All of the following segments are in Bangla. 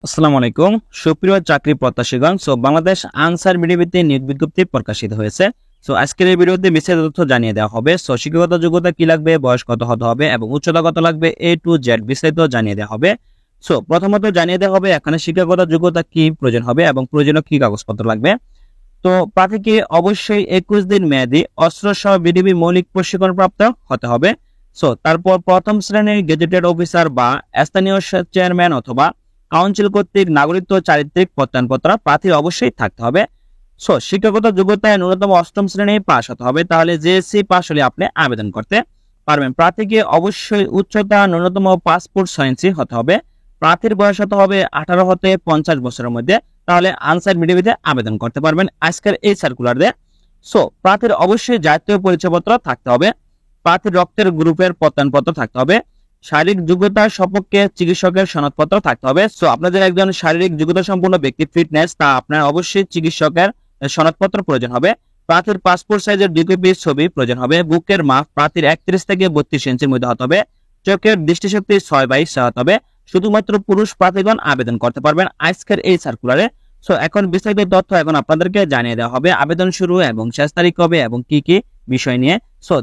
আসসালামু আলাইকুম সুপ্রিয় চাকরি প্রত্যাশীগণ। বাংলাদেশ আনসার বিডিবিতে নিয়োগ বিজ্ঞপ্তি প্রকাশিত হয়েছে। আজকের এই ভিডিওতে বিস্তারিত তথ্য জানিয়ে দেওয়া হবে। শিক্ষাগত যোগ্যতা কি লাগবে, বয়স কত হতে হবে এবং উচ্চতা কত লাগবে, A to Z বিস্তারিত জানিয়ে দেওয়া হবে। প্রথমত জানিয়ে দেওয়া হবে এখানে শিক্ষাগত যোগ্যতা কি প্রয়োজন হবে এবং প্রয়োজনীয় কি কাগজপত্র লাগবে। প্রার্থীকে অবশ্যই 21 দিন মেয়াদী অস্ত্র সহ বিডিবি মৌলিক প্রশিক্ষণ প্রাপ্ত হতে হবে। তারপর প্রথম শ্রেণীর গেজেটেড অফিসার বা স্থানীয় চেয়ারম্যান অথবা কাউন্সিল কর্তৃক নাগরিকত্ব চারিত্রিক প্রত্যয়নপত্র প্রার্থীর অবশ্যই থাকতে হবে। শিক্ষাগত যোগ্যতায় ন্যূনতম অষ্টম শ্রেণী পাস হতে হবে, তাহলে জেএসসি পাস হলে আপনি আবেদন করতে পারবেন। প্রার্থীকে অবশ্যই উচ্চতা ন্যূনতম 5 ফুট 6 ইঞ্চি হতে হবে। প্রার্থীর বয়স হতে হবে 18 হতে 50 বছরের মধ্যে, তাহলে আনসার বিডিবিতে আবেদন করতে পারবেন আজকের এই সার্কুলার দিয়ে। প্রার্থীর অবশ্যই জাতীয় পরিচয়পত্র থাকতে হবে। প্রার্থীর রক্তের গ্রুপের প্রত্যয়নপত্র থাকতে হবে। শারীরিক যোগ্যতার সপক্ষে চিকিৎসকের সনদপত্র থাকতে হবে। আপনাদের একজন শারীরিক যোগ্যতা সম্পন্ন ব্যক্তি ফিটনেস, তা আপনার অবশ্যই চিকিৎসকের সনদপত্র প্রয়োজন হবে। প্রার্থীর পাসপোর্ট সাইজের 2 কপি ছবি প্রয়োজন হবে। বুকের মাপ প্রার্থীর 31 থেকে 32 ইঞ্চির মধ্যে হতে হবে। চোখের দৃষ্টিশক্তি 6/6 হতে হবে। শুধুমাত্র পুরুষ প্রার্থীগণ আবেদন করতে পারবেন আজকের এই সার্কুলারে। এখন বিস্তারিত তথ্য এখন আপনাদেরকে জানিয়ে দেওয়া হবে, আবেদন শুরু এবং শেষ তারিখ কবে এবং কি কি বিষয় নিয়ে।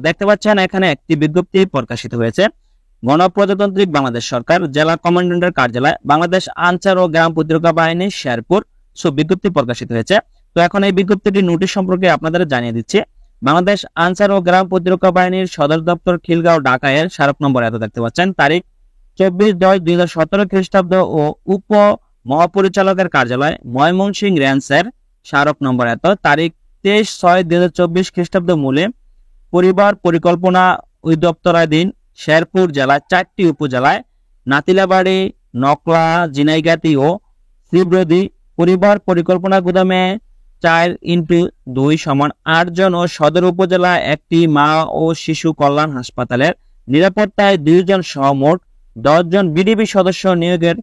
দেখতে পাচ্ছেন এখানে একটি বিজ্ঞপ্তি প্রকাশিত হয়েছে। গণপ্রজাতান্ত্রিক বাংলাদেশ সরকার, জেলা কমান্ড্যান্টের কার্যালয়, বাংলাদেশ আনসার ও গ্রাম প্রতিরক্ষা বাহিনী, শেরপুর। বিজ্ঞপ্তি প্রকাশিত হয়েছে। এখন এই বিজ্ঞপ্তিটি নোটিশ সম্পর্কে আপনাদের জানিয়ে দিচ্ছি। বাংলাদেশ আনসার ও গ্রাম প্রতিরক্ষা বাহিনীর সদর দপ্তর খিলগাঁও, ঢাকা এর স্মারক নম্বর এত দেখতে পাচ্ছেন। তারিখ 24/10/2017 খ্রিস্টাব্দ ও উপ মহাপরিচালকের কার্যালয়, ময়মনসিংহ রেঞ্জের স্মারক নম্বর এত। তারিখ 23/6/2024 খ্রিস্টাব্দ মূলে পরিবার পরিকল্পনা অধিদপ্তরাধীন শেরপুর জেলায় 4টি উপজেলায় নাতিলাবাড়ি, নকলা, জিনাইগাতি ও শ্রীব্রদী পরিবার পরিকল্পনা গুদামে 4x2 = 8 জন ও সদর উপজেলায় একটি মা ও শিশু কল্যাণ হাসপাতালের নিরাপত্তায় 2 জন সহ মোট 10 জন বিডিবি সদস্য নিয়োগের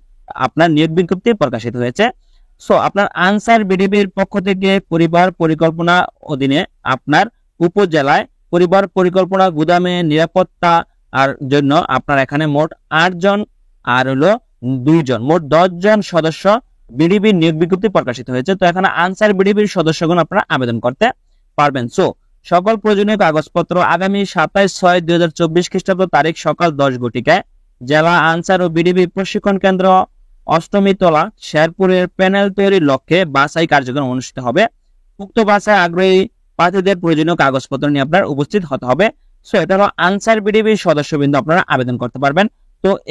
আপনার নিয়োগ বিজ্ঞপ্তি প্রকাশিত হয়েছে। আপনার আনসার বিডিবির পক্ষ থেকে পরিবার পরিকল্পনা অধীনে আপনার উপজেলায় পরিবার পরিকল্পনা গুদামে নিরাপত্তা আর জন্য আপনার এখানে মোট 8 জন আর হলো 2 জন, মোট 10 জন সদস্য বিডিবির নিয়োগ বিজ্ঞপ্তি প্রকাশিত হয়েছে। এখানে আনসার বিডিবির সদস্যগণ আপনারা আবেদন করতে পারবেন। সকল প্রয়োজনীয় কাগজপত্র আগামী 27/6/2024 খ্রিস্টাব্দ তারিখ সকাল 10 ঘটিকায় জেলা আনসার ও বিডিবি প্রশিক্ষণ কেন্দ্র, অষ্টমী তলা, শেরপুরের প্যানেল তৈরির লক্ষ্যে বাছাই কার্যক্রম অনুষ্ঠিত হবে। উক্ত বাছাই আগ্রহী প্রার্থীদের প্রয়োজনীয় কাগজপত্র নিয়ে আপনার উপস্থিত হতে হবে। এটা হলো আনসার বিডিবির সদস্যবৃন্দ আপনারা আবেদন করতে পারবেন।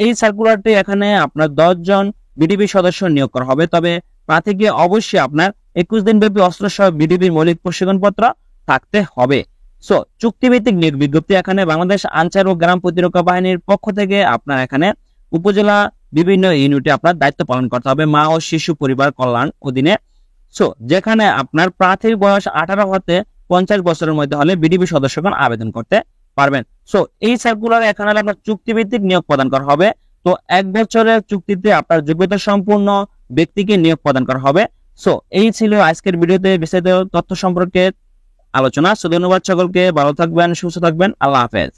এই সার্কুলারটি এখানে আপনার 10 জন বিডিবি সদস্য নিয়োগ করা হবে, তবে প্রার্থীকে অবশ্যই আপনার 21 দিন ব্যাপী অস্ত্র সহ বিডিবির মৌলিক প্রশিক্ষণ পত্র থাকতে হবে। চুক্তিভিত্তিক নিয়োগ বিজ্ঞপ্তি এখানে বাংলাদেশ আনসার ও গ্রাম প্রতিরক্ষা বাহিনীর পক্ষ থেকে আপনার এখানে উপজেলা বিভিন্ন ইউনিটে আপনার দায়িত্ব পালন করতে হবে মা ও শিশু পরিবার কল্যাণ অধীনে। যেখানে আপনার প্রার্থীর বয়স 18 হতে 50 বছরের মধ্যে হলে বিডিবি সদস্যগণ আবেদন করতে পারবেন। এই সার্কুলারে এখানে আপনার চুক্তিভিত্তিক নিয়োগ প্রদান করা হবে। 1 বছরের চুক্তিতে আপনার যোগ্যতা সম্পূর্ণ ব্যক্তিকে নিয়োগ প্রদান করা হবে। এই ছিল আজকের ভিডিওতে বিস্তারিত তথ্য সম্পর্কে আলোচনা। ধন্যবাদ সকলকে, ভালো থাকবেন, সুস্থ থাকবেন, আল্লাহ হাফেজ।